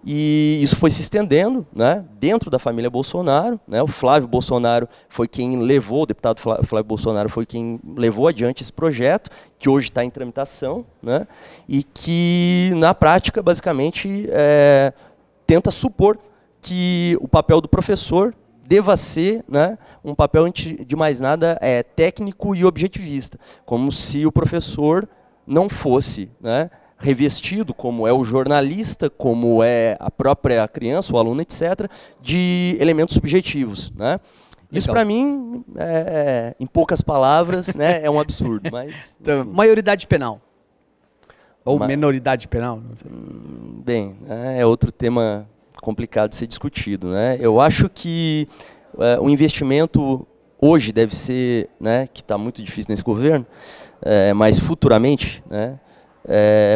e isso foi se estendendo, né, dentro da família Bolsonaro, né, o Flávio Bolsonaro foi quem levou, o deputado Flávio Bolsonaro foi quem levou adiante esse projeto, que hoje está em tramitação, né, e que, na prática, basicamente, tenta supor que o papel do professor deva ser, né, um papel, antes de mais nada, técnico e objetivista, como se o professor não fosse, né, revestido, como é o jornalista, como é a própria criança, o aluno, etc., de elementos subjetivos, né? Isso, para mim, em poucas palavras, né, é um absurdo. Mas, então, maioridade penal. Ou menoridade penal, não sei. Bem, é outro tema complicado de ser discutido, né? Eu acho que o investimento hoje deve ser, né, que está muito difícil nesse governo, mas futuramente, né,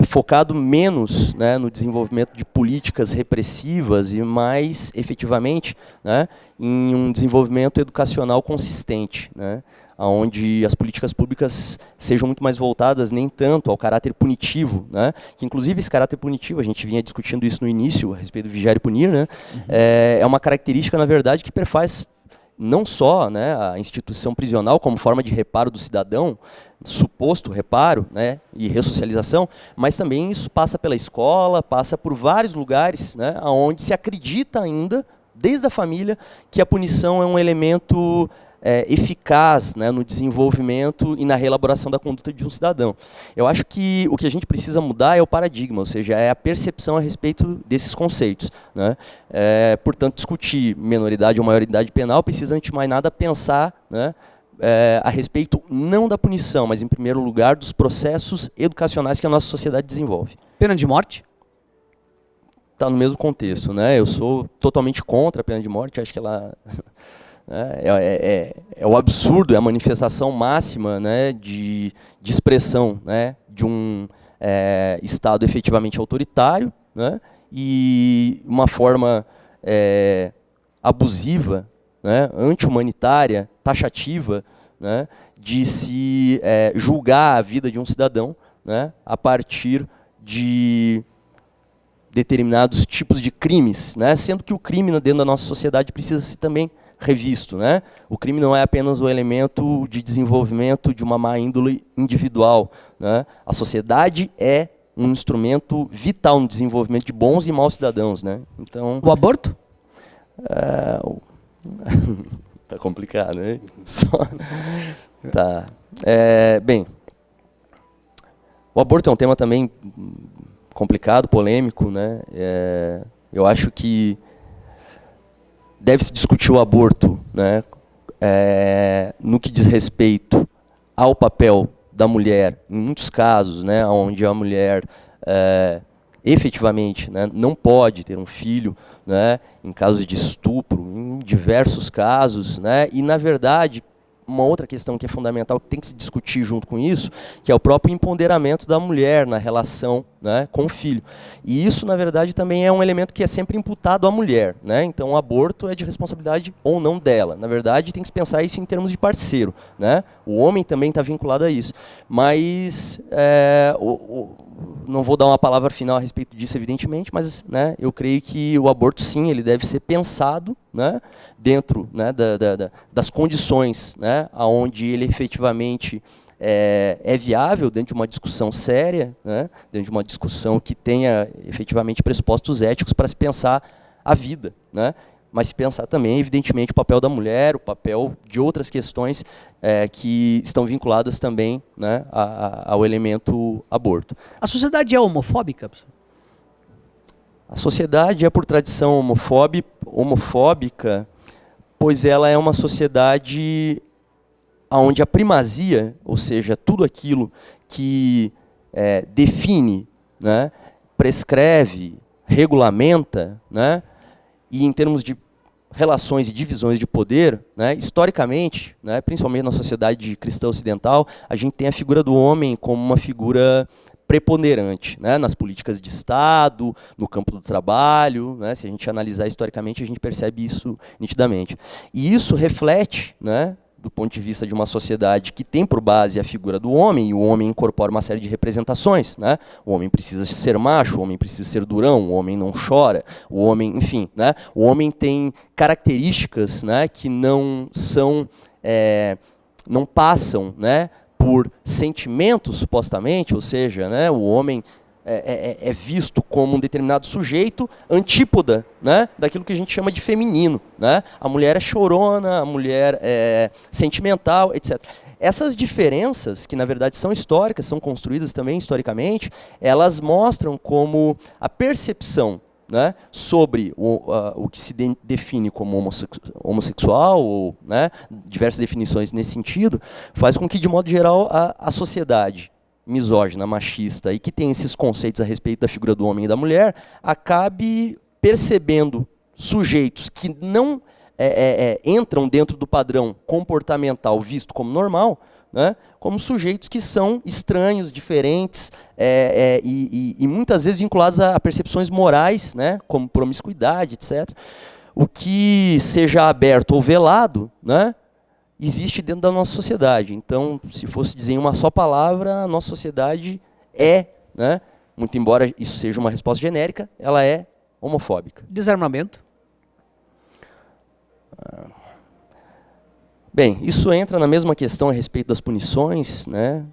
focado menos, né, no desenvolvimento de políticas repressivas e mais, efetivamente, né, em um desenvolvimento educacional consistente, né, onde as políticas públicas sejam muito mais voltadas nem tanto ao caráter punitivo, né, que inclusive esse caráter punitivo, a gente vinha discutindo isso no início, a respeito do vigiar e punir, né, é uma característica, na verdade, que perfaz não só, né, a instituição prisional como forma de reparo do cidadão, suposto reparo, né, e ressocialização, mas também isso passa pela escola, passa por vários lugares, né, onde se acredita ainda, desde a família, que a punição é um elemento eficaz, né, no desenvolvimento e na reelaboração da conduta de um cidadão. Eu acho que o que a gente precisa mudar é o paradigma, ou seja, é a percepção a respeito desses conceitos, né? Portanto, discutir menoridade ou maioridade penal precisa, antes de mais nada, pensar, né, a respeito não da punição, mas, em primeiro lugar, dos processos educacionais que a nossa sociedade desenvolve. Pena de morte? Está no mesmo contexto, né? Eu sou totalmente contra a pena de morte, acho que ela... É o absurdo, é a manifestação máxima, né, de expressão, né, de um Estado efetivamente autoritário, né, e uma forma abusiva, né, anti-humanitária, taxativa, né, de se julgar a vida de um cidadão, né, a partir de determinados tipos de crimes, né, sendo que o crime dentro da nossa sociedade precisa ser também revisto, né? O crime não é apenas o elemento de desenvolvimento de uma má índole individual, né? A sociedade é um instrumento vital no desenvolvimento de bons e maus cidadãos, né? Então, o aborto? Tá complicado, né? Tá. Bem, o aborto é um tema também complicado, polêmico, né? Eu acho que deve-se discutir o aborto, né, no que diz respeito ao papel da mulher, em muitos casos, né, onde a mulher efetivamente, né, não pode ter um filho, né, em casos de estupro, em diversos casos, né, e, na verdade, uma outra questão que é fundamental, que tem que se discutir junto com isso, que é o próprio empoderamento da mulher na relação, né, com o filho. E isso, na verdade, também é um elemento que é sempre imputado à mulher, né? Então, o aborto é de responsabilidade ou não dela. Na verdade, tem que se pensar isso em termos de parceiro, né? O homem também está vinculado a isso. Mas, não vou dar uma palavra final a respeito disso, evidentemente, mas, né, eu creio que o aborto, sim, ele deve ser pensado, né, dentro, né, das condições, né, onde ele efetivamente é viável, dentro de uma discussão séria, né, dentro de uma discussão que tenha efetivamente pressupostos éticos para se pensar a vida, né, mas se pensar também, evidentemente, o papel da mulher, o papel de outras questões que estão vinculadas também, né, ao elemento aborto. A sociedade é homofóbica? A sociedade é, por tradição, homofóbica, pois ela é uma sociedade onde a primazia, ou seja, tudo aquilo que define, né, prescreve, regulamenta, né, e em termos de relações e divisões de poder, né, historicamente, né, principalmente na sociedade cristã ocidental, a gente tem a figura do homem como uma figura preponderante, né, nas políticas de Estado, no campo do trabalho, né, se a gente analisar historicamente, a gente percebe isso nitidamente. E isso reflete, né, do ponto de vista de uma sociedade que tem por base a figura do homem, e o homem incorpora uma série de representações, né? O homem precisa ser macho, o homem precisa ser durão, o homem não chora, o homem, enfim, né? O homem tem características, né, que não são, não passam, né, por sentimentos, supostamente, ou seja, né, o homem é visto como um determinado sujeito antípoda, né, daquilo que a gente chama de feminino, né? A mulher é chorona, a mulher é sentimental, etc. Essas diferenças, que na verdade são históricas, são construídas também historicamente, elas mostram como a percepção, né, sobre o que se define como homossexual, ou, né, diversas definições nesse sentido, faz com que, de modo geral, a sociedade misógina, machista, e que tem esses conceitos a respeito da figura do homem e da mulher, acabe percebendo sujeitos que não entram dentro do padrão comportamental visto como normal, né, como sujeitos que são estranhos, diferentes, e muitas vezes vinculados a percepções morais, né, como promiscuidade, etc. O que seja aberto ou velado, né, existe dentro da nossa sociedade. Então, se fosse dizer em uma só palavra, a nossa sociedade né, muito embora isso seja uma resposta genérica, ela é homofóbica. Desarmamento? Bem, isso entra na mesma questão a respeito das punições, né?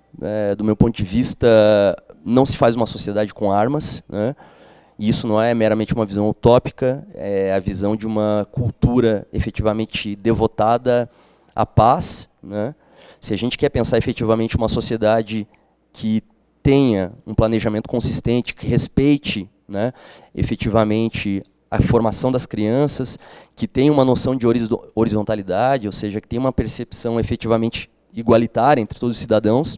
Do meu ponto de vista, não se faz uma sociedade com armas, né? E isso não é meramente uma visão utópica, é a visão de uma cultura efetivamente devotada à paz, né? Se a gente quer pensar efetivamente uma sociedade que tenha um planejamento consistente, que respeite, né, efetivamente a formação das crianças, que tenha uma noção de horizontalidade, ou seja, que tenha uma percepção efetivamente igualitária entre todos os cidadãos,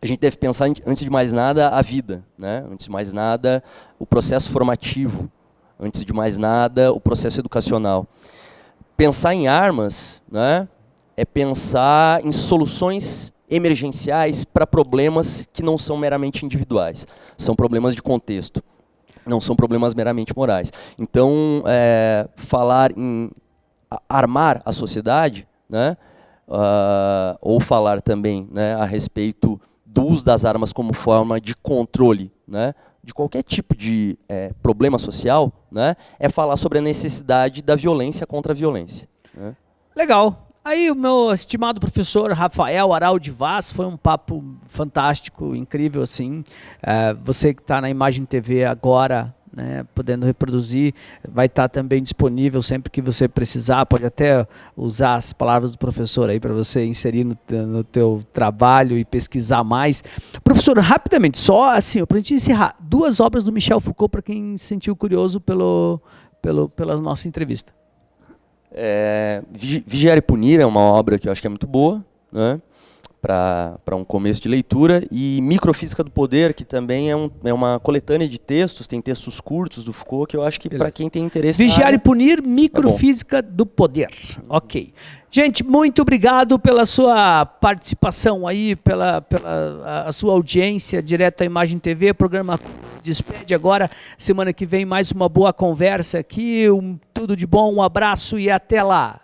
a gente deve pensar, antes de mais nada, a vida, né? Antes de mais nada, o processo formativo, antes de mais nada, o processo educacional. Pensar em armas, né, é pensar em soluções emergenciais para problemas que não são meramente individuais, são problemas de contexto, não são problemas meramente morais. Então, falar em armar a sociedade, né, ou falar também, né, a respeito do uso das armas como forma de controle, né, de qualquer tipo de problema social, né, é falar sobre a necessidade da violência contra a violência, né. Legal. Aí o meu estimado professor Rafael Araldi Vaz, foi um papo fantástico, incrível assim. Você que está na Imagem TV agora, né, podendo reproduzir, vai estar também disponível sempre que você precisar, pode até usar as palavras do professor aí para você inserir no teu trabalho e pesquisar mais. Professor, rapidamente, só assim, para a gente encerrar, 2 obras do Michel Foucault para quem se sentiu curioso pela nossa entrevista. Vigiar e Punir é uma obra que eu acho que é muito boa, né, para um começo de leitura, e Microfísica do Poder, que também é uma coletânea de textos, tem textos curtos do Foucault, que eu acho que para quem tem interesse... Vigiar e Punir, Microfísica do Poder. Ok. Gente, muito obrigado pela sua participação aí, pela a sua audiência direto à Imagem TV. O programa se despede agora. Semana que vem mais uma boa conversa aqui. Tudo de bom, um abraço e até lá.